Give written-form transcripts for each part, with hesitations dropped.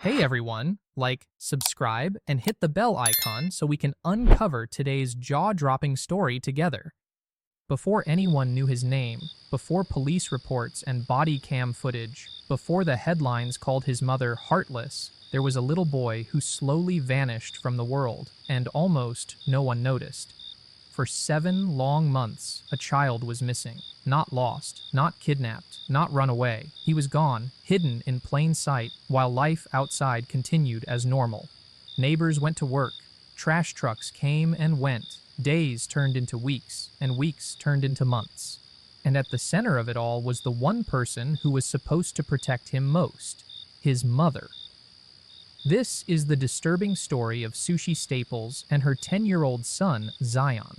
Hey everyone, like, subscribe, and hit the bell icon so we can uncover today's jaw-dropping story together. Before anyone knew his name, before police reports and body cam footage, before the headlines called his mother heartless, there was a little boy who slowly vanished from the world, and almost no one noticed. For 7 long months, a child was missing. Not lost, not kidnapped, not run away. He was gone, hidden in plain sight, while life outside continued as normal. Neighbors went to work. Trash trucks came and went. Days turned into weeks, and weeks turned into months. And at the center of it all was the one person who was supposed to protect him most: his mother. This is the disturbing story of Sushi Staples and her 10-year-old son, Zion.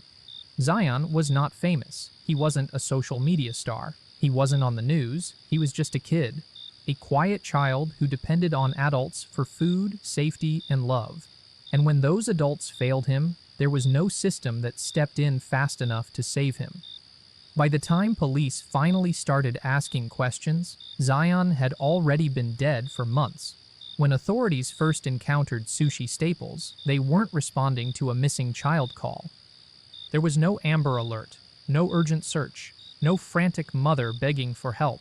Zion was not famous. He wasn't a social media star. He wasn't on the news. He was just a kid. A quiet child who depended on adults for food, safety, and love. And when those adults failed him, there was no system that stepped in fast enough to save him. By the time police finally started asking questions, Zion had already been dead for months. When authorities first encountered Sushi Staples, they weren't responding to a missing child call. There was no Amber Alert, no urgent search, no frantic mother begging for help.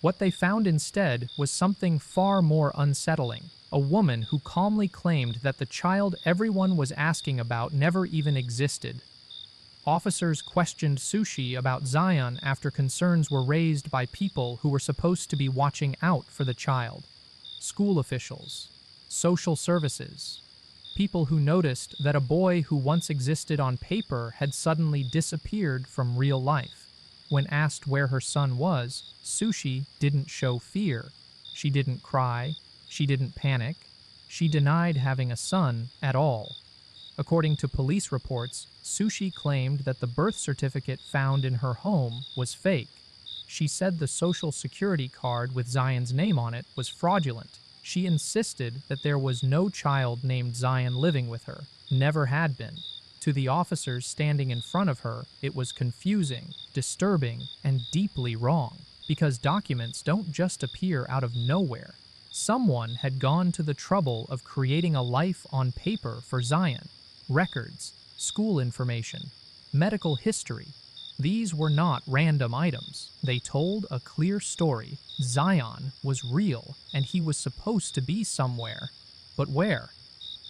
What they found instead was something far more unsettling: a woman who calmly claimed that the child everyone was asking about never even existed. Officers questioned Sushi about Zion after concerns were raised by people who were supposed to be watching out for the child. School officials, social services, people who noticed that a boy who once existed on paper had suddenly disappeared from real life. When asked where her son was, Sushi didn't show fear. She didn't cry. She didn't panic. She denied having a son at all. According to police reports, Sushi claimed that the birth certificate found in her home was fake. She said the social security card with Zion's name on it was fraudulent. She insisted that there was no child named Zion living with her, never had been. To the officers standing in front of her, it was confusing, disturbing, and deeply wrong, because documents don't just appear out of nowhere. Someone had gone to the trouble of creating a life on paper for Zion. Records, school information, medical history. These were not random items. They told a clear story. Zion was real, and he was supposed to be somewhere. But where?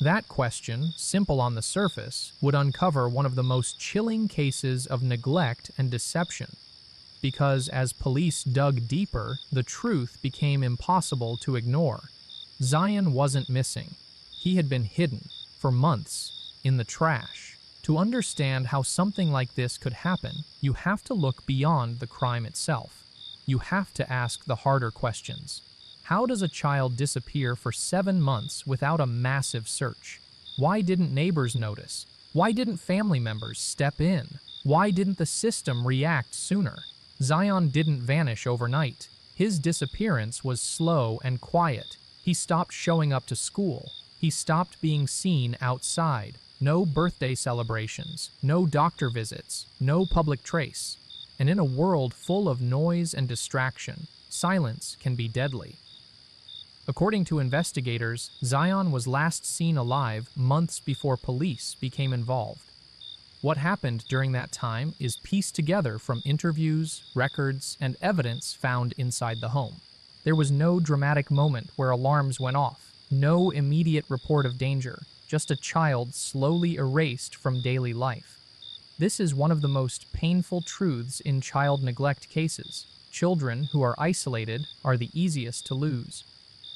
That question, simple on the surface, would uncover one of the most chilling cases of neglect and deception. Because as police dug deeper, the truth became impossible to ignore. Zion wasn't missing. He had been hidden, for months, in the trash. To understand how something like this could happen, you have to look beyond the crime itself. You have to ask the harder questions. How does a child disappear for 7 months without a massive search? Why didn't neighbors notice? Why didn't family members step in? Why didn't the system react sooner? Zion didn't vanish overnight. His disappearance was slow and quiet. He stopped showing up to school. He stopped being seen outside. No birthday celebrations, no doctor visits, no public trace. And in a world full of noise and distraction, silence can be deadly. According to investigators, Zion was last seen alive months before police became involved. What happened during that time is pieced together from interviews, records, and evidence found inside the home. There was no dramatic moment where alarms went off, no immediate report of danger. Just a child slowly erased from daily life. This is one of the most painful truths in child neglect cases. Children who are isolated are the easiest to lose.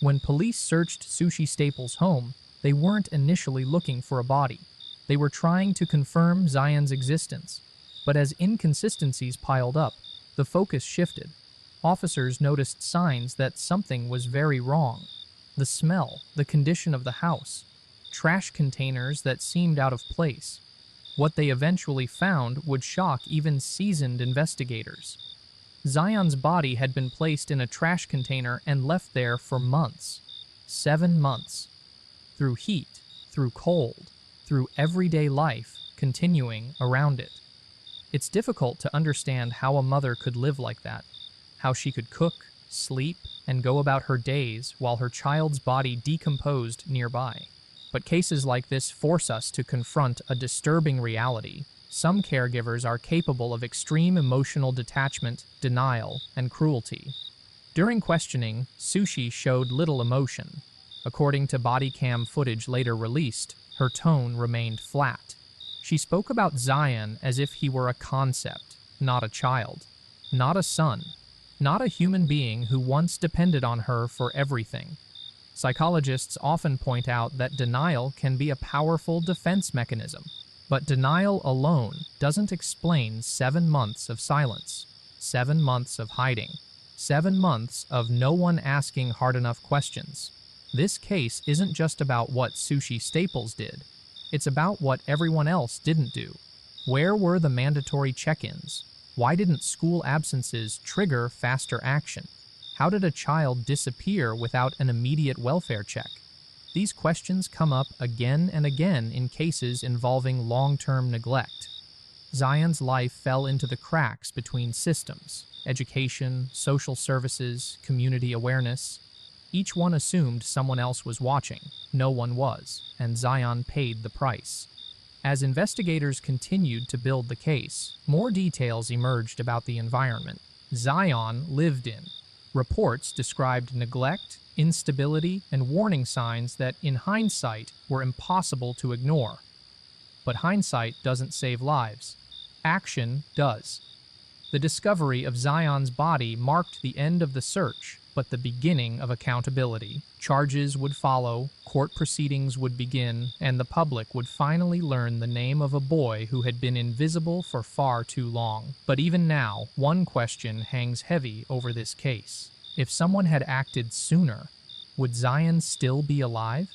When police searched Sushi Staples' home, they weren't initially looking for a body. They were trying to confirm Zion's existence. But as inconsistencies piled up, the focus shifted. Officers noticed signs that something was very wrong. The smell, the condition of the house, trash containers that seemed out of place. What they eventually found would shock even seasoned investigators. Zion's body had been placed in a trash container and left there for months. 7 months. Through heat, through cold, through everyday life continuing around it. It's difficult to understand how a mother could live like that, how she could cook, sleep, and go about her days while her child's body decomposed nearby. But cases like this force us to confront a disturbing reality. Some caregivers are capable of extreme emotional detachment, denial, and cruelty. During questioning, Sushi showed little emotion. According to body cam footage later released, her tone remained flat. She spoke about Zion as if he were a concept, not a child, not a son, not a human being who once depended on her for everything. Psychologists often point out that denial can be a powerful defense mechanism, but denial alone doesn't explain 7 months of silence, 7 months of hiding, 7 months of no one asking hard enough questions. This case isn't just about what Sushi Staples did. It's about what everyone else didn't do. Where were the mandatory check-ins? Why didn't school absences trigger faster action? How did a child disappear without an immediate welfare check? These questions come up again and again in cases involving long-term neglect. Zion's life fell into the cracks between systems, education, social services, community awareness. Each one assumed someone else was watching. No one was, and Zion paid the price. As investigators continued to build the case, more details emerged about the environment Zion lived in. Reports described neglect, instability, and warning signs that, in hindsight, were impossible to ignore. But hindsight doesn't save lives. Action does. The discovery of Zion's body marked the end of the search, but the beginning of accountability. Charges would follow, court proceedings would begin, and the public would finally learn the name of a boy who had been invisible for far too long. But even now, one question hangs heavy over this case. If someone had acted sooner, would Zion still be alive?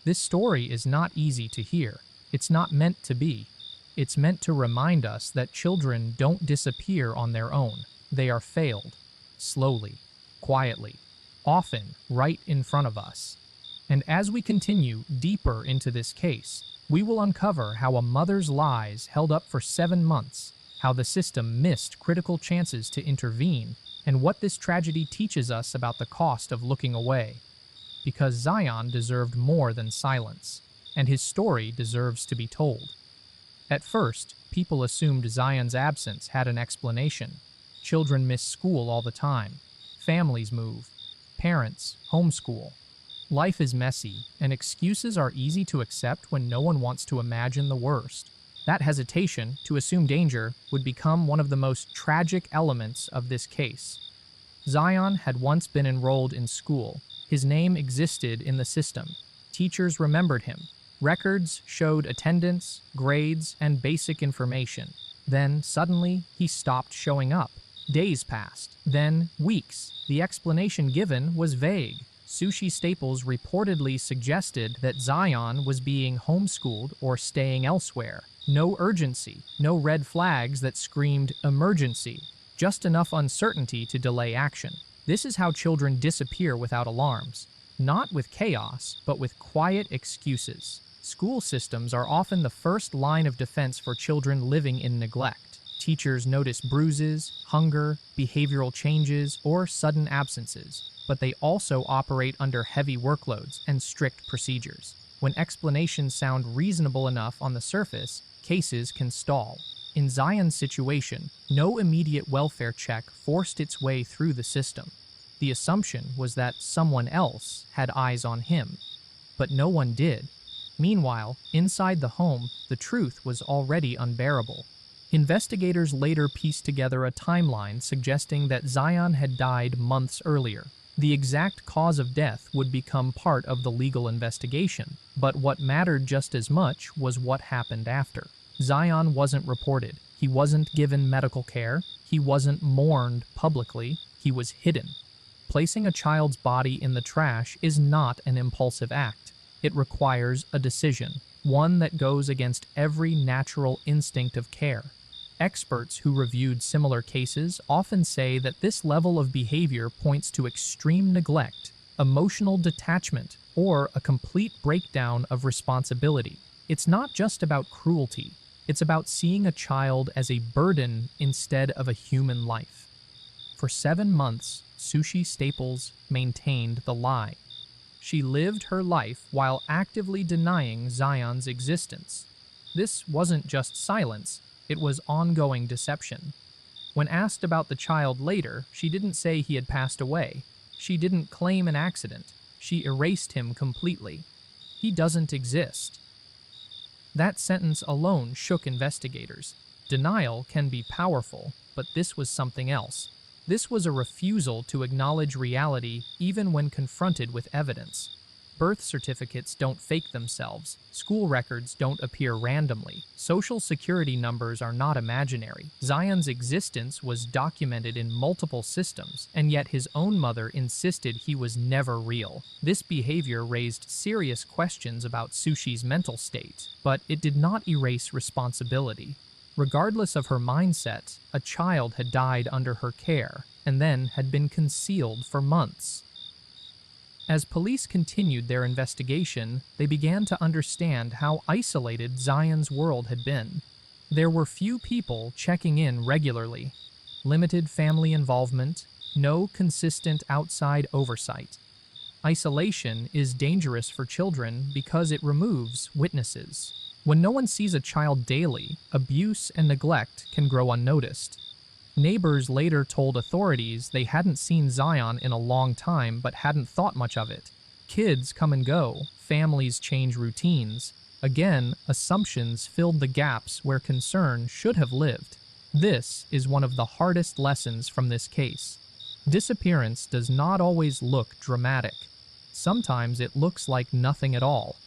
This story is not easy to hear. It's not meant to be. It's meant to remind us that children don't disappear on their own. They are failed, slowly, quietly, often right in front of us. And as we continue deeper into this case, we will uncover how a mother's lies held up for 7 months, how the system missed critical chances to intervene, and what this tragedy teaches us about the cost of looking away. Because Zion deserved more than silence, and his story deserves to be told. At first, people assumed Zion's absence had an explanation. Children miss school all the time. Families move. Parents homeschool. Life is messy, and excuses are easy to accept when no one wants to imagine the worst. That hesitation to assume danger would become one of the most tragic elements of this case. Zion had once been enrolled in school. His name existed in the system. Teachers remembered him. Records showed attendance, grades, and basic information. Then, suddenly, he stopped showing up. Days passed, then weeks. The explanation given was vague. Sushi Staples reportedly suggested that Zion was being homeschooled or staying elsewhere. No urgency, no red flags that screamed emergency, just enough uncertainty to delay action. This is how children disappear without alarms. Not with chaos, but with quiet excuses. School systems are often the first line of defense for children living in neglect. Teachers notice bruises, hunger, behavioral changes, or sudden absences, but they also operate under heavy workloads and strict procedures. When explanations sound reasonable enough on the surface, cases can stall. In Zion's situation, no immediate welfare check forced its way through the system. The assumption was that someone else had eyes on him, but no one did. Meanwhile, inside the home, the truth was already unbearable. Investigators later pieced together a timeline suggesting that Zion had died months earlier. The exact cause of death would become part of the legal investigation, but what mattered just as much was what happened after. Zion wasn't reported. He wasn't given medical care. He wasn't mourned publicly. He was hidden. Placing a child's body in the trash is not an impulsive act. It requires a decision, one that goes against every natural instinct of care. Experts who reviewed similar cases often say that this level of behavior points to extreme neglect, emotional detachment, or a complete breakdown of responsibility. It's not just about cruelty. It's about seeing a child as a burden instead of a human life. For 7 months, Sushi Staples maintained the lie. She lived her life while actively denying Zion's existence. This wasn't just silence, it was ongoing deception. When asked about the child later, she didn't say he had passed away. She didn't claim an accident. She erased him completely. He doesn't exist. That sentence alone shook investigators. Denial can be powerful, but this was something else. This was a refusal to acknowledge reality even when confronted with evidence. Birth certificates don't fake themselves. School records don't appear randomly. Social security numbers are not imaginary. Zion's existence was documented in multiple systems, and yet his own mother insisted he was never real. This behavior raised serious questions about Sushi's mental state, but it did not erase responsibility. Regardless of her mindset, a child had died under her care, and then had been concealed for months. As police continued their investigation, they began to understand how isolated Zion's world had been. There were few people checking in regularly, limited family involvement, no consistent outside oversight. Isolation is dangerous for children because it removes witnesses. When no one sees a child daily, abuse and neglect can grow unnoticed. Neighbors later told authorities they hadn't seen Zion in a long time but hadn't thought much of it. Kids come and go, families change routines. Again, assumptions filled the gaps where concern should have lived. This is one of the hardest lessons from this case. Disappearance does not always look dramatic. Sometimes it looks like nothing at all.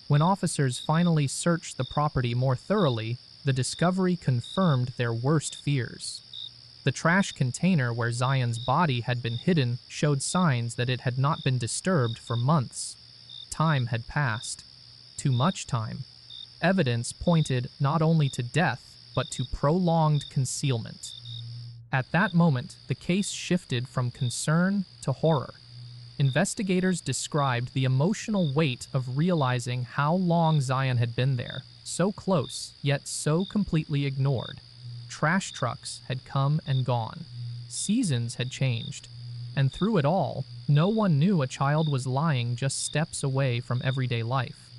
When officers finally searched the property more thoroughly, the discovery confirmed their worst fears. The trash container where Zion's body had been hidden showed signs that it had not been disturbed for months. Time had passed. Too much time. Evidence pointed not only to death, but to prolonged concealment. At that moment, the case shifted from concern to horror. Investigators described the emotional weight of realizing how long Zion had been there, so close, yet so completely ignored. Trash trucks had come and gone. Seasons had changed. And through it all, no one knew a child was lying just steps away from everyday life.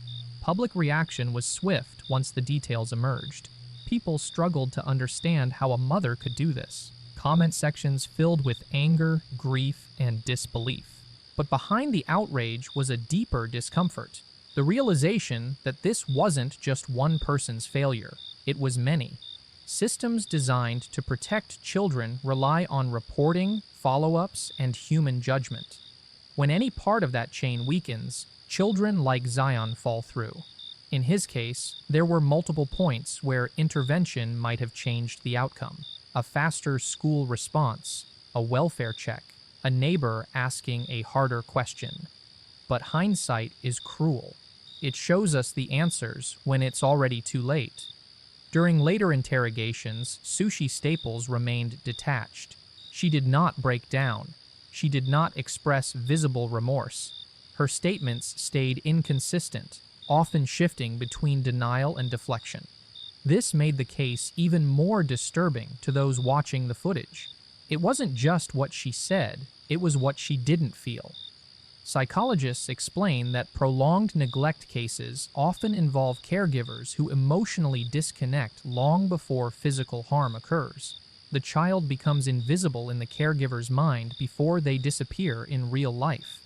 Public reaction was swift once the details emerged. People struggled to understand how a mother could do this. Comment sections filled with anger, grief, and disbelief. But behind the outrage was a deeper discomfort. The realization that this wasn't just one person's failure. It was many. Systems designed to protect children rely on reporting, follow-ups, and human judgment. When any part of that chain weakens, children like Zion fall through. In his case, there were multiple points where intervention might have changed the outcome. A faster school response, a welfare check, a neighbor asking a harder question. But hindsight is cruel. It shows us the answers when it's already too late. During later interrogations, Sushi Staples remained detached. She did not break down. She did not express visible remorse. Her statements stayed inconsistent, often shifting between denial and deflection. This made the case even more disturbing to those watching the footage. It wasn't just what she said, it was what she didn't feel. Psychologists explain that prolonged neglect cases often involve caregivers who emotionally disconnect long before physical harm occurs. The child becomes invisible in the caregiver's mind before they disappear in real life.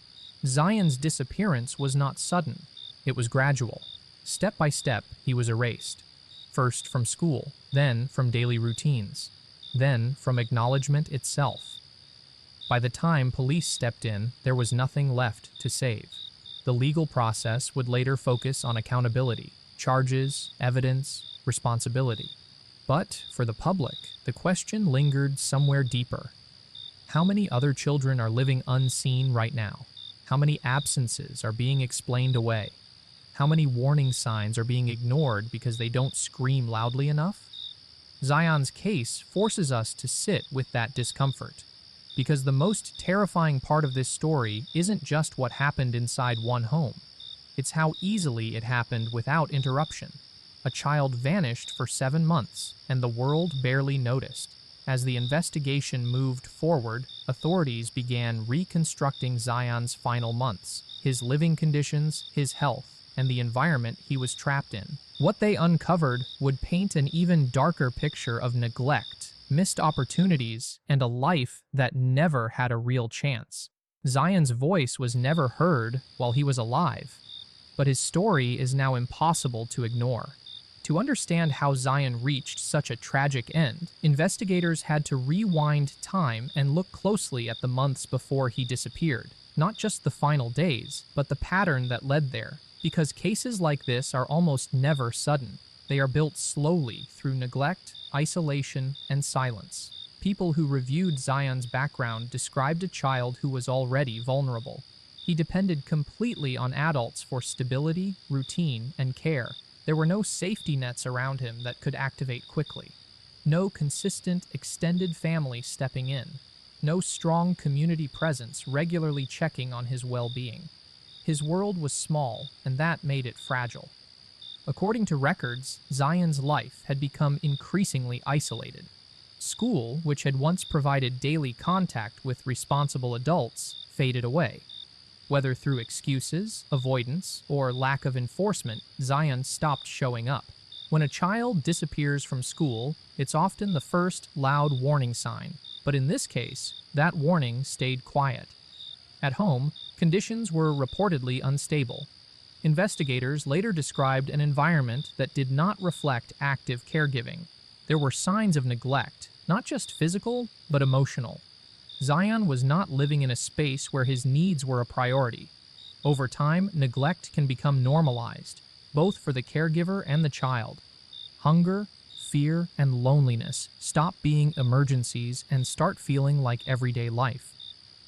Zion's disappearance was not sudden. It was gradual. Step by step, he was erased. First from school, then from daily routines, then from acknowledgement itself. By the time police stepped in, there was nothing left to save. The legal process would later focus on accountability, charges, evidence, responsibility. But for the public, the question lingered somewhere deeper. How many other children are living unseen right now? How many absences are being explained away? How many warning signs are being ignored because they don't scream loudly enough? Zion's case forces us to sit with that discomfort. Because the most terrifying part of this story isn't just what happened inside one home. It's how easily it happened without interruption. A child vanished for 7 months, and the world barely noticed. As the investigation moved forward, authorities began reconstructing Zion's final months, his living conditions, his health, and the environment he was trapped in. What they uncovered would paint an even darker picture of neglect, missed opportunities, and a life that never had a real chance. Zion's voice was never heard while he was alive, but his story is now impossible to ignore. To understand how Zion reached such a tragic end, investigators had to rewind time and look closely at the months before he disappeared. Not just the final days, but the pattern that led there. Because cases like this are almost never sudden. They are built slowly through neglect, isolation, and silence. People who reviewed Zion's background described a child who was already vulnerable. He depended completely on adults for stability, routine, and care. There were no safety nets around him that could activate quickly. No consistent, extended family stepping in. No strong community presence regularly checking on his well-being. His world was small, and that made it fragile. According to records, Zion's life had become increasingly isolated. School, which had once provided daily contact with responsible adults, faded away. Whether through excuses, avoidance, or lack of enforcement, Zion stopped showing up. When a child disappears from school, it's often the first loud warning sign, but in this case, that warning stayed quiet. At home, conditions were reportedly unstable. Investigators later described an environment that did not reflect active caregiving. There were signs of neglect, not just physical, but emotional. Zion was not living in a space where his needs were a priority. Over time, neglect can become normalized, both for the caregiver and the child. Hunger, fear, and loneliness stop being emergencies and start feeling like everyday life.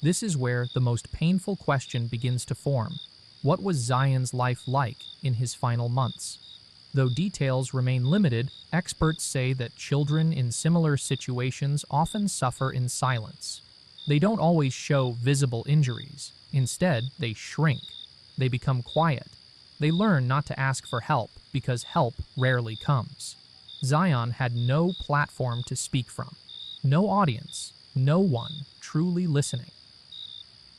This is where the most painful question begins to form. What was Zion's life like in his final months? Though details remain limited, experts say that children in similar situations often suffer in silence. They don't always show visible injuries. Instead, they shrink. They become quiet. They learn not to ask for help because help rarely comes. Zion had no platform to speak from. No audience. No one truly listening.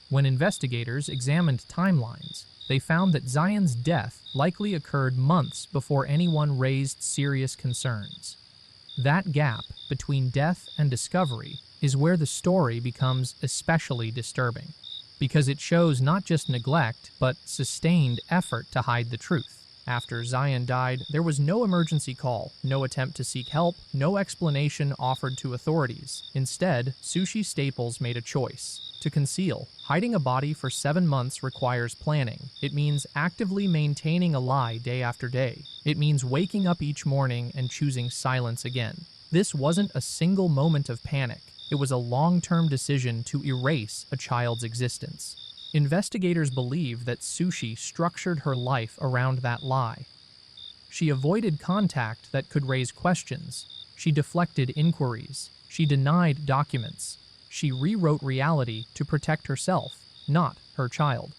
When investigators examined timelines, they found that Zion's death likely occurred months before anyone raised serious concerns. That gap between death and discovery is where the story becomes especially disturbing, because it shows not just neglect, but sustained effort to hide the truth. After Zion died, there was no emergency call, no attempt to seek help, no explanation offered to authorities. Instead, Sushi Staples made a choice: to conceal. Hiding a body for 7 months requires planning. It means actively maintaining a lie day after day. It means waking up each morning and choosing silence again. This wasn't a single moment of panic. It was a long-term decision to erase a child's existence. Investigators believe that Sushi structured her life around that lie. She avoided contact that could raise questions. She deflected inquiries. She denied documents. She rewrote reality to protect herself, not her child.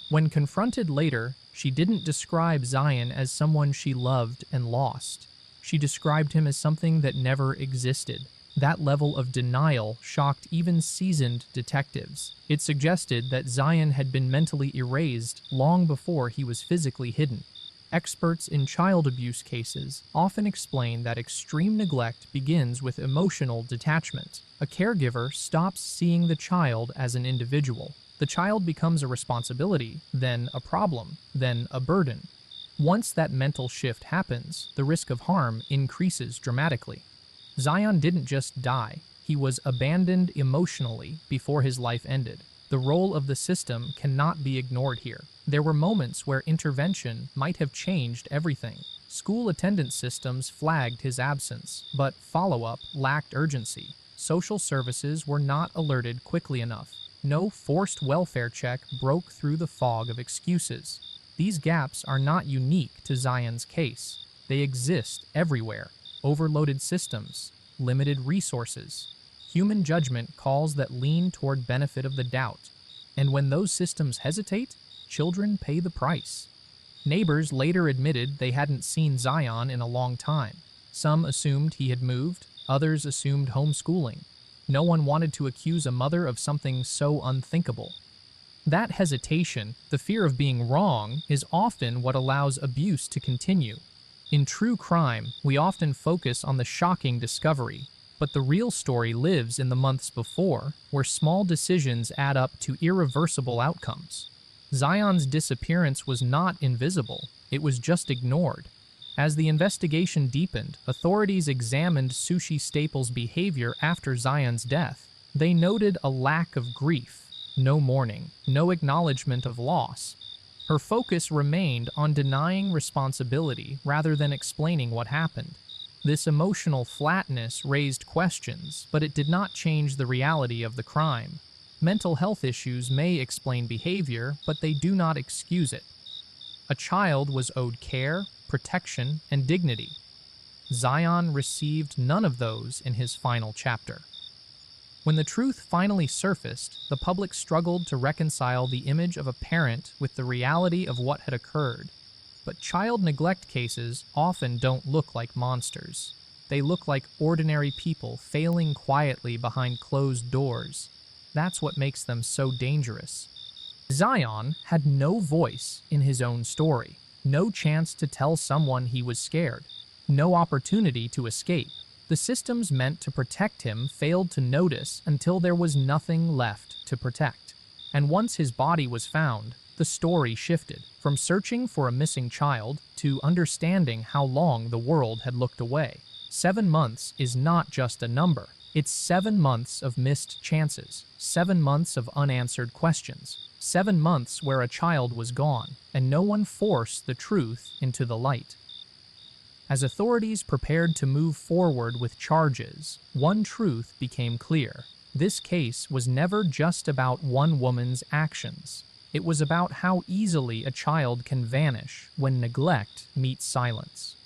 When confronted later, she didn't describe Zion as someone she loved and lost. She described him as something that never existed. That level of denial shocked even seasoned detectives. It suggested that Zion had been mentally erased long before he was physically hidden. Experts in child abuse cases often explain that extreme neglect begins with emotional detachment. A caregiver stops seeing the child as an individual. The child becomes a responsibility, then a problem, then a burden. Once that mental shift happens, the risk of harm increases dramatically. Zion didn't just die, he was abandoned emotionally before his life ended. The role of the system cannot be ignored here. There were moments where intervention might have changed everything. School attendance systems flagged his absence, but follow-up lacked urgency. Social services were not alerted quickly enough. No forced welfare check broke through the fog of excuses. These gaps are not unique to Zion's case. They exist everywhere. Overloaded systems, limited resources, human judgment calls that lean toward benefit of the doubt. And when those systems hesitate, children pay the price. Neighbors later admitted they hadn't seen Zion in a long time. Some assumed he had moved, Others assumed homeschooling. No one wanted to accuse a mother of something so unthinkable. That hesitation, the fear of being wrong, is often what allows abuse to continue. In true crime, we often focus on the shocking discovery, but the real story lives in the months before, where small decisions add up to irreversible outcomes. Zion's disappearance was not invisible, it was just ignored. As the investigation deepened, authorities examined Sushi Staples' behavior after Zion's death. They noted a lack of grief, no mourning, no acknowledgement of loss. Her focus remained on denying responsibility rather than explaining what happened. This emotional flatness raised questions, but it did not change the reality of the crime. Mental health issues may explain behavior, but they do not excuse it. A child was owed care, protection, and dignity. Zion received none of those in his final chapter. When the truth finally surfaced, the public struggled to reconcile the image of a parent with the reality of what had occurred. But child neglect cases often don't look like monsters. They look like ordinary people failing quietly behind closed doors. That's what makes them so dangerous. Zion had no voice in his own story, no chance to tell someone he was scared, no opportunity to escape. The systems meant to protect him failed to notice until there was nothing left to protect. And once his body was found, the story shifted, from searching for a missing child to understanding how long the world had looked away. 7 months is not just a number. It's 7 months of missed chances, 7 months of unanswered questions, 7 months where a child was gone, and no one forced the truth into the light. As authorities prepared to move forward with charges, one truth became clear. This case was never just about one woman's actions. It was about how easily a child can vanish when neglect meets silence.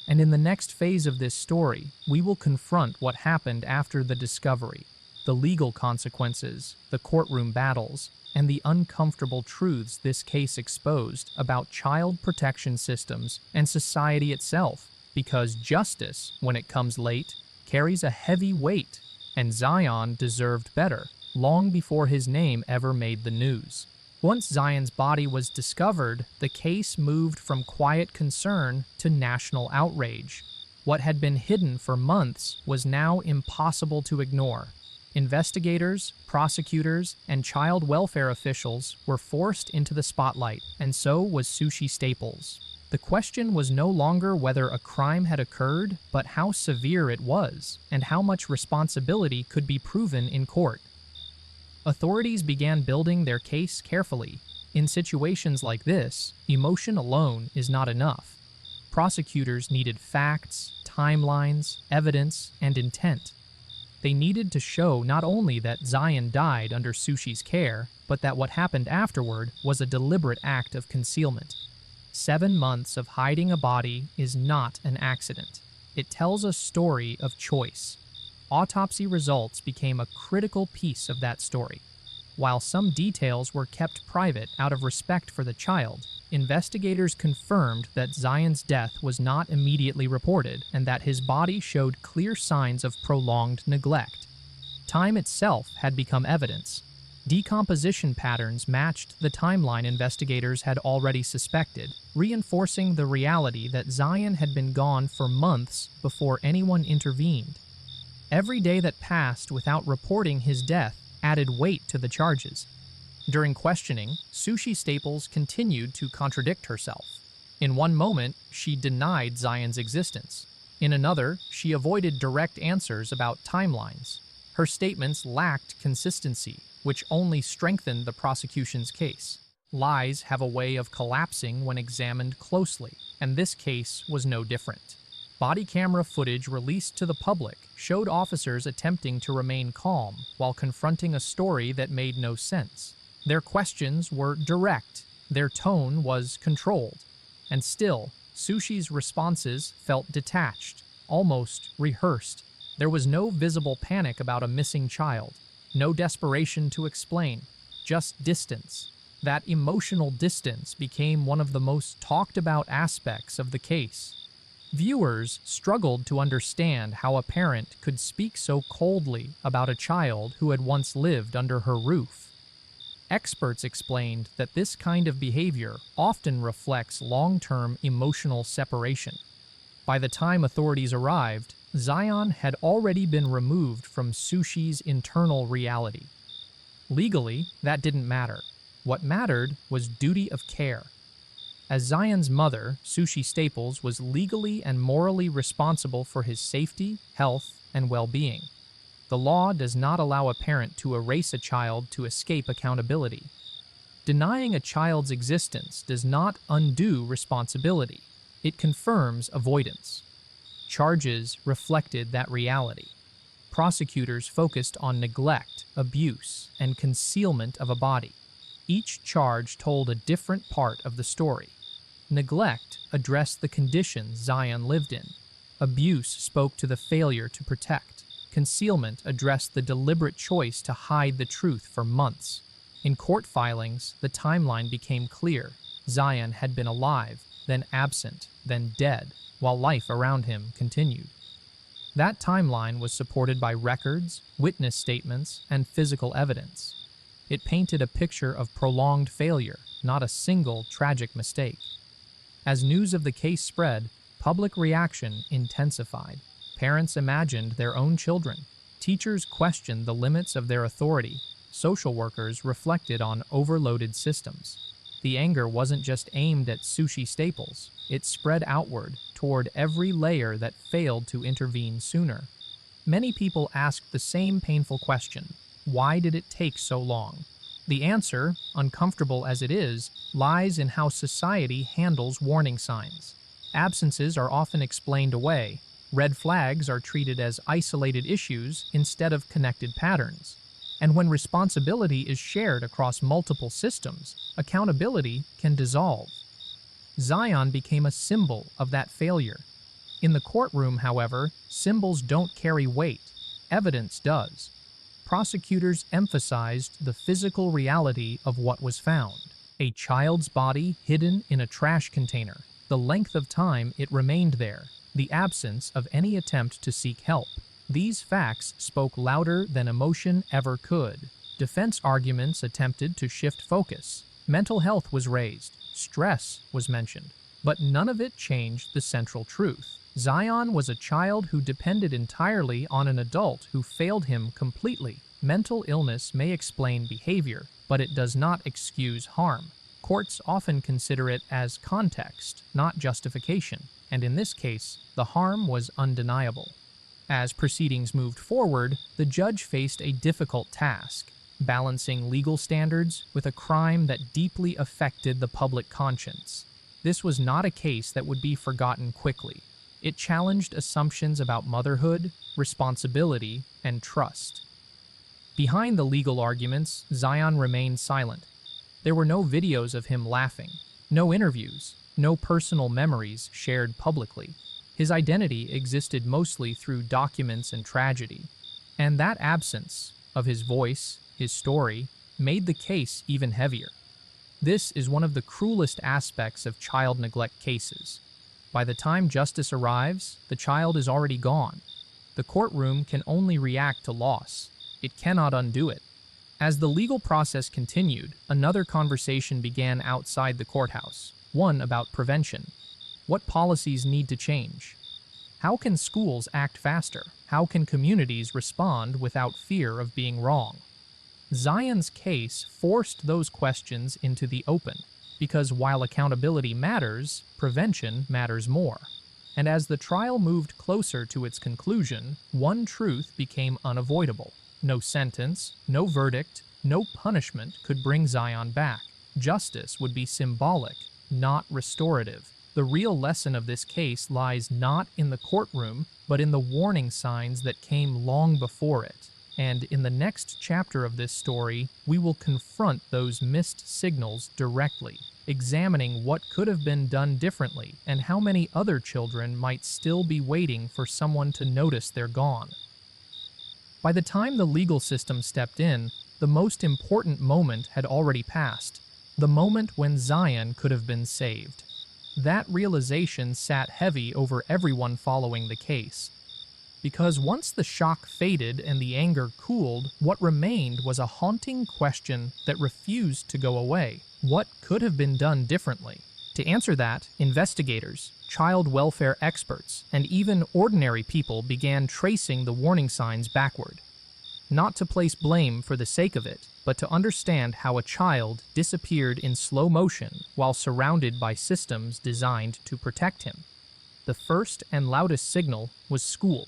And in the next phase of this story, we will confront what happened after the discovery, the legal consequences, the courtroom battles, and the uncomfortable truths this case exposed about child protection systems and society itself. Because justice, when it comes late, carries a heavy weight, and Zion deserved better, long before his name ever made the news. Once Zion's body was discovered, the case moved from quiet concern to national outrage. What had been hidden for months was now impossible to ignore. Investigators, prosecutors, and child welfare officials were forced into the spotlight, and so was Sushi Staples. The question was no longer whether a crime had occurred, but how severe it was, and how much responsibility could be proven in court. Authorities began building their case carefully. In situations like this, emotion alone is not enough. Prosecutors needed facts, timelines, evidence, and intent. They needed to show not only that Zion died under Sushi's care, but that what happened afterward was a deliberate act of concealment. 7 months of hiding a body is not an accident. It tells a story of choice. Autopsy results became a critical piece of that story. While some details were kept private out of respect for the child, investigators confirmed that Zion's death was not immediately reported and that his body showed clear signs of prolonged neglect. Time itself had become evidence. Decomposition patterns matched the timeline investigators had already suspected, reinforcing the reality that Zion had been gone for months before anyone intervened. Every day that passed without reporting his death added weight to the charges. During questioning, Sushi Staples continued to contradict herself. In one moment, she denied Zion's existence. In another, she avoided direct answers about timelines. Her statements lacked consistency, which only strengthened the prosecution's case. Lies have a way of collapsing when examined closely, and this case was no different. Body camera footage released to the public showed officers attempting to remain calm while confronting a story that made no sense. Their questions were direct, their tone was controlled, and still, Sushi's responses felt detached, almost rehearsed. There was no visible panic about a missing child, no desperation to explain, just distance. That emotional distance became one of the most talked about aspects of the case. Viewers struggled to understand how a parent could speak so coldly about a child who had once lived under her roof. Experts explained that this kind of behavior often reflects long-term emotional separation. By the time authorities arrived, Zion had already been removed from Sushi's internal reality. Legally, that didn't matter. What mattered was duty of care. As Zion's mother, Sushi Staples was legally and morally responsible for his safety, health, and well-being. The law does not allow a parent to erase a child to escape accountability. Denying a child's existence does not undo responsibility. It confirms avoidance. Charges reflected that reality. Prosecutors focused on neglect, abuse, and concealment of a body. Each charge told a different part of the story. Neglect addressed the conditions Zion lived in. Abuse spoke to the failure to protect. Concealment addressed the deliberate choice to hide the truth for months. In court filings, the timeline became clear. Zion had been alive, then absent, then dead, while life around him continued. That timeline was supported by records, witness statements, and physical evidence. It painted a picture of prolonged failure, not a single tragic mistake. As news of the case spread, public reaction intensified. Parents imagined their own children. Teachers questioned the limits of their authority. Social workers reflected on overloaded systems. The anger wasn't just aimed at Sushi Staples. It spread outward toward every layer that failed to intervene sooner. Many people asked the same painful question: why did it take so long? The answer, uncomfortable as it is, lies in how society handles warning signs. Absences are often explained away. Red flags are treated as isolated issues instead of connected patterns. And when responsibility is shared across multiple systems, accountability can dissolve. Zion became a symbol of that failure. In the courtroom, however, symbols don't carry weight. Evidence does. Prosecutors emphasized the physical reality of what was found. A child's body hidden in a trash container. The length of time it remained there. The absence of any attempt to seek help. These facts spoke louder than emotion ever could. Defense arguments attempted to shift focus. Mental health was raised. Stress was mentioned. But none of it changed the central truth. Zion was a child who depended entirely on an adult who failed him completely. Mental illness may explain behavior, but it does not excuse harm. Courts often consider it as context, not justification, and in this case, the harm was undeniable. As proceedings moved forward, the judge faced a difficult task, balancing legal standards with a crime that deeply affected the public conscience. This was not a case that would be forgotten quickly. It challenged assumptions about motherhood, responsibility, and trust. Behind the legal arguments, Zion remained silent. There were no videos of him laughing, no interviews, no personal memories shared publicly. His identity existed mostly through documents and tragedy, and that absence of his voice, his story, made the case even heavier. This is one of the cruelest aspects of child neglect cases. By the time justice arrives, the child is already gone. The courtroom can only react to loss. It cannot undo it. As the legal process continued, another conversation began outside the courthouse, one about prevention. What policies need to change? How can schools act faster? How can communities respond without fear of being wrong? Zion's case forced those questions into the open, because while accountability matters, prevention matters more. And as the trial moved closer to its conclusion, one truth became unavoidable. No sentence, no verdict, no punishment could bring Zion back. Justice would be symbolic, not restorative. The real lesson of this case lies not in the courtroom, but in the warning signs that came long before it. And in the next chapter of this story, we will confront those missed signals directly, examining what could have been done differently and how many other children might still be waiting for someone to notice they're gone. By the time the legal system stepped in, the most important moment had already passed, the moment when Zion could have been saved. That realization sat heavy over everyone following the case. Because once the shock faded and the anger cooled, what remained was a haunting question that refused to go away. What could have been done differently? To answer that, investigators, child welfare experts, and even ordinary people began tracing the warning signs backward. Not to place blame for the sake of it, but to understand how a child disappeared in slow motion while surrounded by systems designed to protect him. The first and loudest signal was school.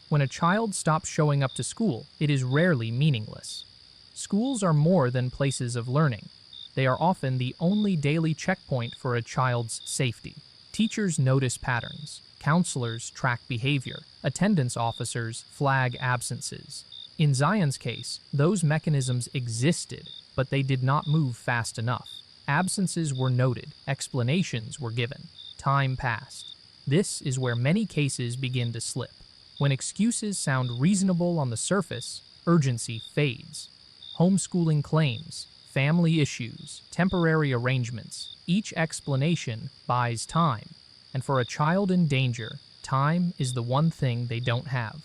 When a child stops showing up to school, it is rarely meaningless. Schools are more than places of learning. They are often the only daily checkpoint for a child's safety. Teachers notice patterns, counselors track behavior, attendance officers flag absences. In Zion's case, those mechanisms existed, but they did not move fast enough. Absences were noted, explanations were given, time passed. This is where many cases begin to slip. When excuses sound reasonable on the surface, urgency fades. Homeschooling claims, family issues, temporary arrangements, each explanation buys time. And for a child in danger, time is the one thing they don't have.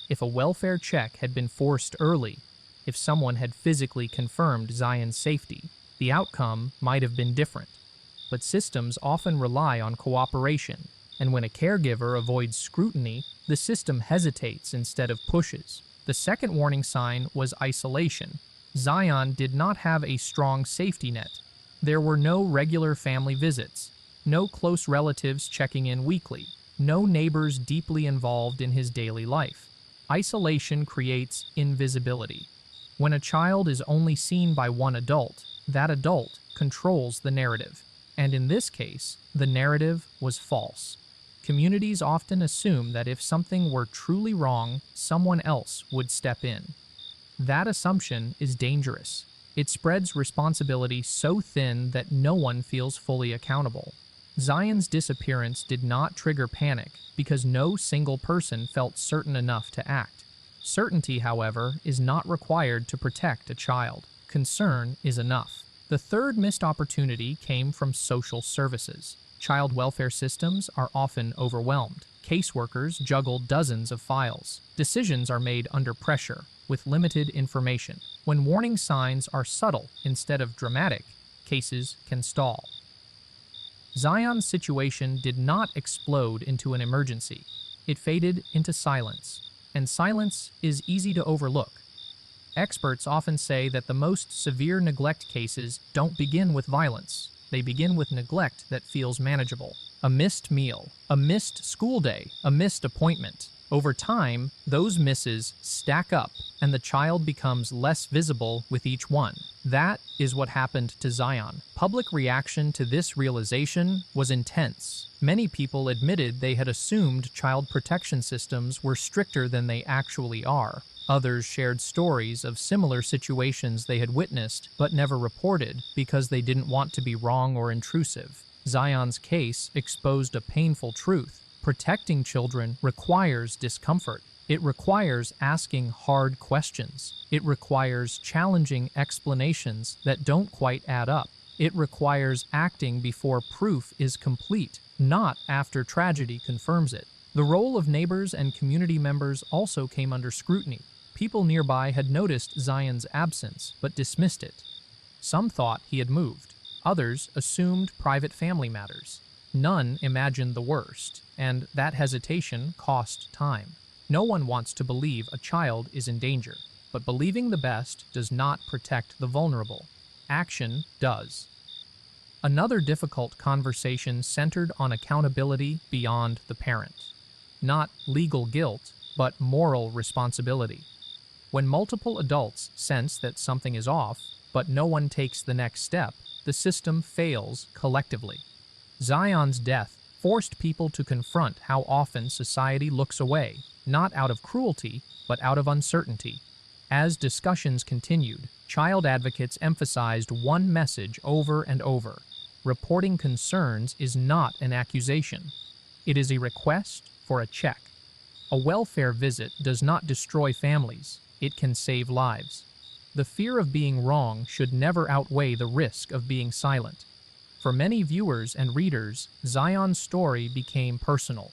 If a welfare check had been forced early, if someone had physically confirmed Zion's safety, the outcome might have been different. But systems often rely on cooperation, and when a caregiver avoids scrutiny, the system hesitates instead of pushes. The second warning sign was isolation. Zion did not have a strong safety net. There were no regular family visits, no close relatives checking in weekly, no neighbors deeply involved in his daily life. Isolation creates invisibility. When a child is only seen by one adult, that adult controls the narrative. And in this case, the narrative was false. Communities often assume that if something were truly wrong, someone else would step in. That assumption is dangerous. It spreads responsibility so thin that no one feels fully accountable. Zion's disappearance did not trigger panic because no single person felt certain enough to act. Certainty, however, is not required to protect a child. Concern is enough. The third missed opportunity came from social services. Child welfare systems are often overwhelmed. Caseworkers juggle dozens of files. Decisions are made under pressure, with limited information. When warning signs are subtle instead of dramatic, cases can stall. Zion's situation did not explode into an emergency. It faded into silence, and silence is easy to overlook. Experts often say that the most severe neglect cases don't begin with violence. They begin with neglect that feels manageable. A missed meal, a missed school day, a missed appointment. Over time, those misses stack up, and the child becomes less visible with each one. That is what happened to Zion. Public reaction to this realization was intense. Many people admitted they had assumed child protection systems were stricter than they actually are. Others shared stories of similar situations they had witnessed but never reported because they didn't want to be wrong or intrusive. Zion's case exposed a painful truth. Protecting children requires discomfort. It requires asking hard questions. It requires challenging explanations that don't quite add up. It requires acting before proof is complete, not after tragedy confirms it. The role of neighbors and community members also came under scrutiny. People nearby had noticed Zion's absence, but dismissed it. Some thought he had moved. Others assumed private family matters. None imagined the worst, and that hesitation cost time. No one wants to believe a child is in danger, but believing the best does not protect the vulnerable. Action does. Another difficult conversation centered on accountability beyond the parent. Not legal guilt, but moral responsibility. When multiple adults sense that something is off, but no one takes the next step, the system fails collectively. Zion's death forced people to confront how often society looks away, not out of cruelty, but out of uncertainty. As discussions continued, child advocates emphasized one message over and over. Reporting concerns is not an accusation. It is a request for a check. A welfare visit does not destroy families. It can save lives. The fear of being wrong should never outweigh the risk of being silent. For many viewers and readers, Zion's story became personal.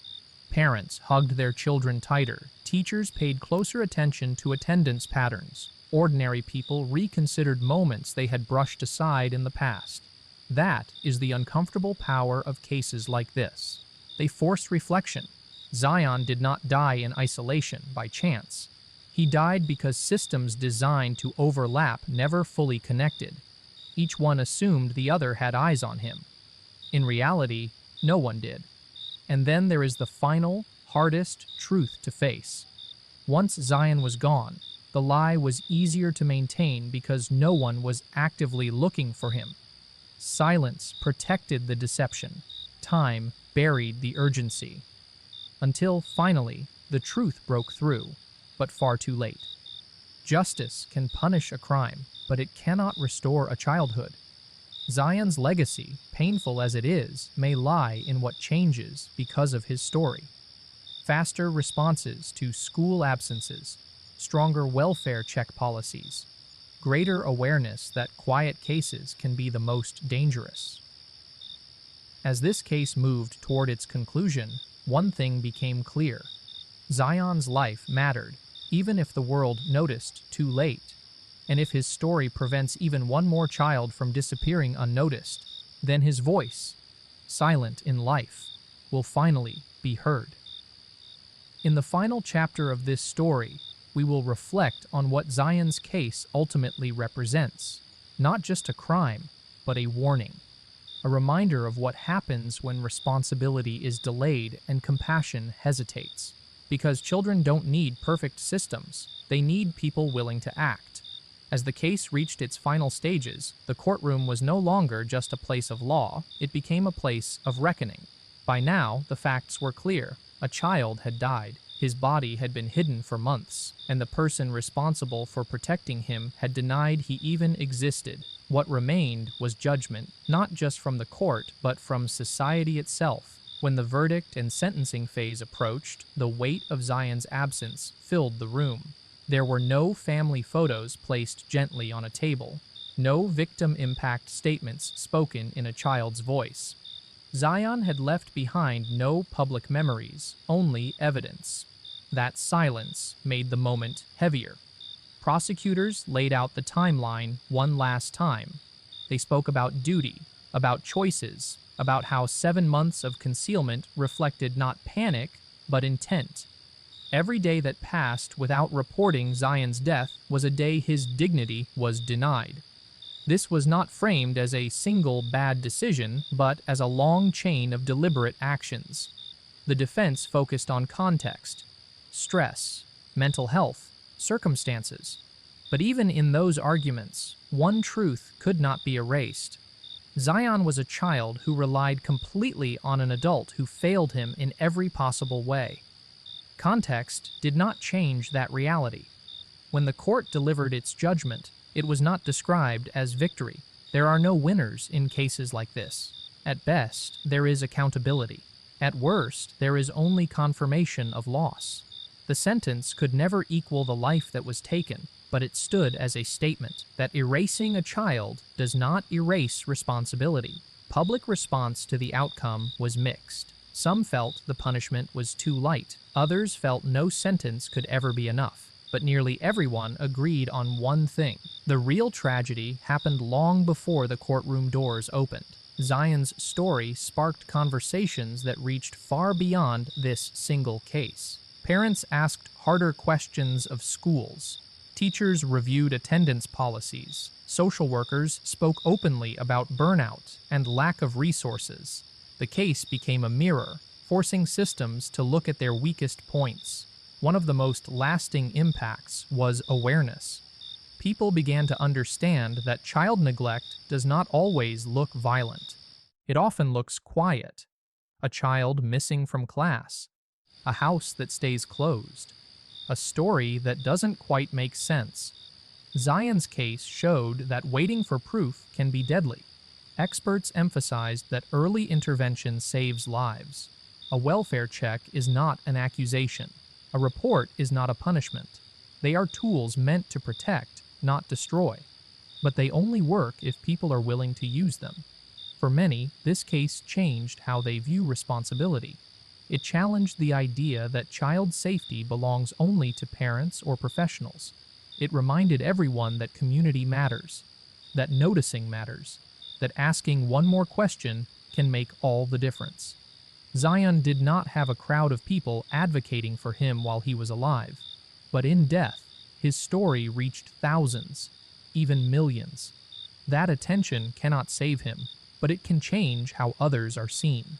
Parents hugged their children tighter, teachers paid closer attention to attendance patterns, ordinary people reconsidered moments they had brushed aside in the past. That is the uncomfortable power of cases like this. They forced reflection. Zion did not die in isolation by chance. He died because systems designed to overlap never fully connected. Each one assumed the other had eyes on him. In reality, no one did. And then there is the final, hardest truth to face. Once Zion was gone, the lie was easier to maintain because no one was actively looking for him. Silence protected the deception. Time buried the urgency. Until, finally, the truth broke through, but far too late. Justice can punish a crime, but it cannot restore a childhood. Zion's legacy, painful as it is, may lie in what changes because of his story. Faster responses to school absences, stronger welfare check policies, greater awareness that quiet cases can be the most dangerous. As this case moved toward its conclusion, one thing became clear. Zion's life mattered, even if the world noticed too late. And if his story prevents even one more child from disappearing unnoticed, then his voice, silent in life, will finally be heard. In the final chapter of this story, we will reflect on what Zion's case ultimately represents, not just a crime, but a warning, a reminder of what happens when responsibility is delayed and compassion hesitates. Because children don't need perfect systems, they need people willing to act. As the case reached its final stages, the courtroom was no longer just a place of law, it became a place of reckoning. By now, the facts were clear. A child had died, his body had been hidden for months, and the person responsible for protecting him had denied he even existed. What remained was judgment, not just from the court, but from society itself. When the verdict and sentencing phase approached, the weight of Zion's absence filled the room. There were no family photos placed gently on a table, no victim impact statements spoken in a child's voice. Zion had left behind no public memories, only evidence. That silence made the moment heavier. Prosecutors laid out the timeline one last time. They spoke about duty, about choices, about how 7 months of concealment reflected not panic, but intent. Every day that passed without reporting Zion's death was a day his dignity was denied. This was not framed as a single bad decision, but as a long chain of deliberate actions. The defense focused on context, stress, mental health, circumstances. But even in those arguments, one truth could not be erased. Zion was a child who relied completely on an adult who failed him in every possible way. Context did not change that reality. When the court delivered its judgment, it was not described as victory. There are no winners in cases like this. At best, there is accountability. At worst, there is only confirmation of loss. The sentence could never equal the life that was taken, but it stood as a statement that erasing a child does not erase responsibility. Public response to the outcome was mixed. Some felt the punishment was too light. Others felt no sentence could ever be enough. But nearly everyone agreed on one thing. The real tragedy happened long before the courtroom doors opened. Zion's story sparked conversations that reached far beyond this single case. Parents asked harder questions of schools. Teachers reviewed attendance policies. Social workers spoke openly about burnout and lack of resources. The case became a mirror, forcing systems to look at their weakest points. One of the most lasting impacts was awareness. People began to understand that child neglect does not always look violent. It often looks quiet. A child missing from class. A house that stays closed. A story that doesn't quite make sense. Zion's case showed that waiting for proof can be deadly. Experts emphasized that early intervention saves lives. A welfare check is not an accusation. A report is not a punishment. They are tools meant to protect, not destroy. But they only work if people are willing to use them. For many, this case changed how they view responsibility. It challenged the idea that child safety belongs only to parents or professionals. It reminded everyone that community matters, that noticing matters, that asking one more question can make all the difference. Zion did not have a crowd of people advocating for him while he was alive, but in death, his story reached thousands, even millions. That attention cannot save him, but it can change how others are seen.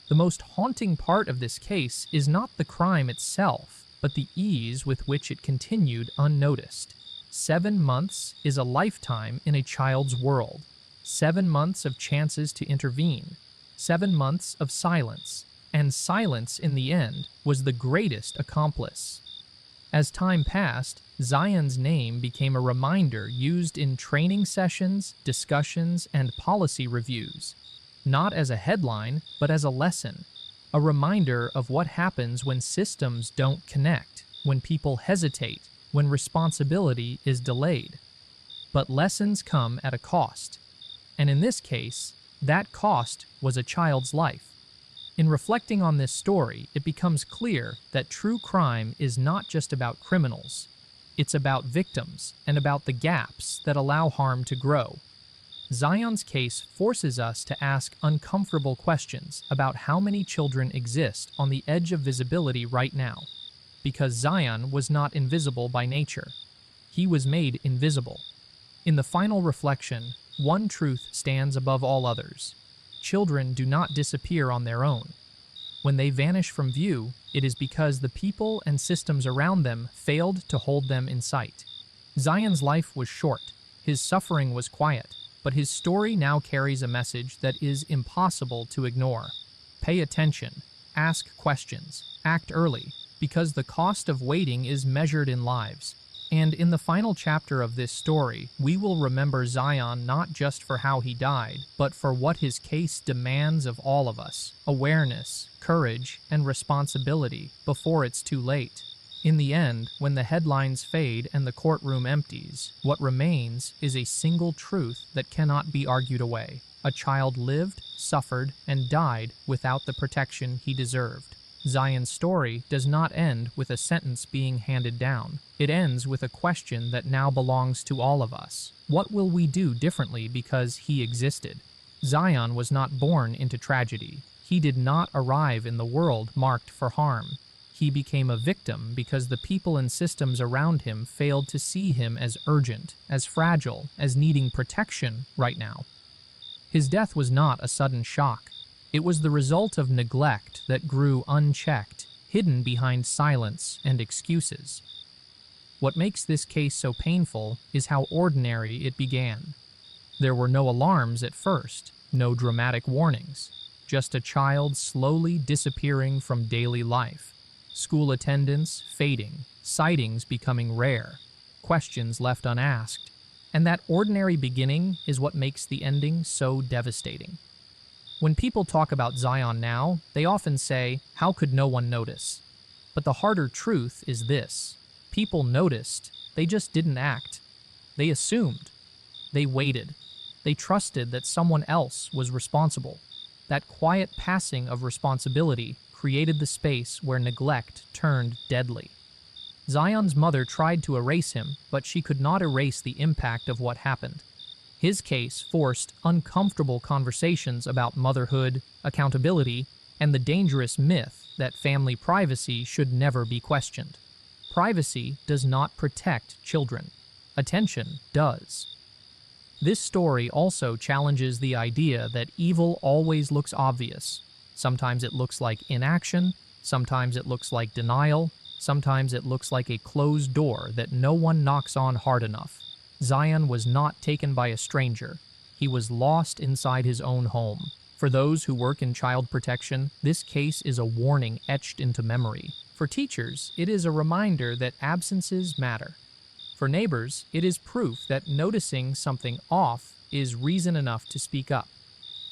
The most haunting part of this case is not the crime itself, but the ease with which it continued unnoticed. 7 months is a lifetime in a child's world. 7 months of chances to intervene. 7 months of silence. And silence, in the end, was the greatest accomplice. As time passed, Zion's name became a reminder used in training sessions, discussions, and policy reviews. Not as a headline, but as a lesson. A reminder of what happens when systems don't connect, when people hesitate, when responsibility is delayed. But lessons come at a cost. And in this case, that cost was a child's life. In reflecting on this story, it becomes clear that true crime is not just about criminals. It's about victims and about the gaps that allow harm to grow. Zion's case forces us to ask uncomfortable questions about how many children exist on the edge of visibility right now. Because Zion was not invisible by nature. He was made invisible. In the final reflection, one truth stands above all others. Children do not disappear on their own. When they vanish from view, it is because the people and systems around them failed to hold them in sight. Zion's life was short. His suffering was quiet. But his story now carries a message that is impossible to ignore. Pay attention, ask questions, act early, because the cost of waiting is measured in lives. And in the final chapter of this story, we will remember Zion not just for how he died, but for what his case demands of all of us: awareness, courage, and responsibility before it's too late. In the end, when the headlines fade and the courtroom empties, what remains is a single truth that cannot be argued away. A child lived, suffered, and died without the protection he deserved. Zion's story does not end with a sentence being handed down. It ends with a question that now belongs to all of us. What will we do differently because he existed? Zion was not born into tragedy. He did not arrive in the world marked for harm. He became a victim because the people and systems around him failed to see him as urgent, as fragile, as needing protection right now. His death was not a sudden shock. It was the result of neglect that grew unchecked, hidden behind silence and excuses. What makes this case so painful is how ordinary it began. There were no alarms at first, no dramatic warnings, just a child slowly disappearing from daily life. School attendance fading, sightings becoming rare, questions left unasked. And that ordinary beginning is what makes the ending so devastating. When people talk about Zion now, they often say, "How could no one notice?" But the harder truth is this: people noticed, they just didn't act. They assumed. They waited. They trusted that someone else was responsible. That quiet passing of responsibility created the space where neglect turned deadly. Zion's mother tried to erase him, but she could not erase the impact of what happened. His case forced uncomfortable conversations about motherhood, accountability, and the dangerous myth that family privacy should never be questioned. Privacy does not protect children. Attention does. This story also challenges the idea that evil always looks obvious. Sometimes it looks like inaction, sometimes it looks like denial, sometimes it looks like a closed door that no one knocks on hard enough. Zion was not taken by a stranger. He was lost inside his own home. For those who work in child protection, this case is a warning etched into memory. For teachers, it is a reminder that absences matter. For neighbors, it is proof that noticing something off is reason enough to speak up.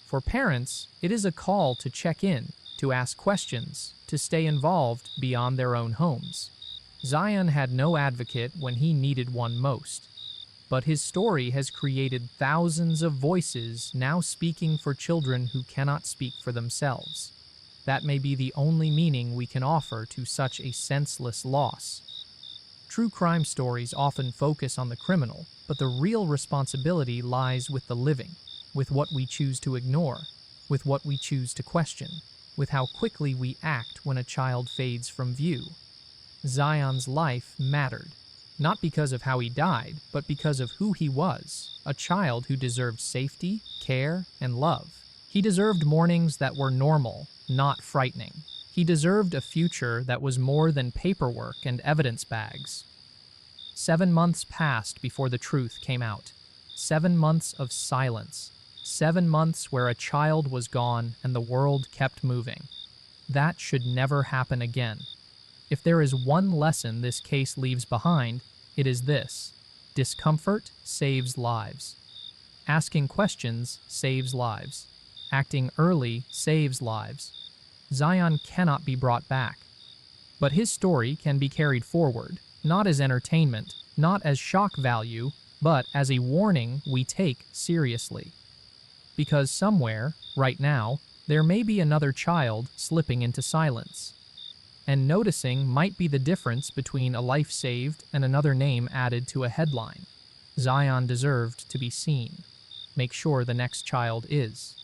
For parents, it is a call to check in, to ask questions, to stay involved beyond their own homes. Zion had no advocate when he needed one most. But his story has created thousands of voices now speaking for children who cannot speak for themselves. That may be the only meaning we can offer to such a senseless loss. True crime stories often focus on the criminal, but the real responsibility lies with the living, with what we choose to ignore, with what we choose to question, with how quickly we act when a child fades from view. Zion's life mattered, not because of how he died, but because of who he was, a child who deserved safety, care, and love. He deserved mornings that were normal, not frightening. He deserved a future that was more than paperwork and evidence bags. 7 months passed before the truth came out. 7 months of silence. 7 months where a child was gone and the world kept moving. That should never happen again. If there is one lesson this case leaves behind, it is this: discomfort saves lives. Asking questions saves lives. Acting early saves lives. Zion cannot be brought back. But his story can be carried forward, not as entertainment, not as shock value, but as a warning we take seriously. Because somewhere, right now, there may be another child slipping into silence. And noticing might be the difference between a life saved and another name added to a headline. Zion deserved to be seen. Make sure the next child is.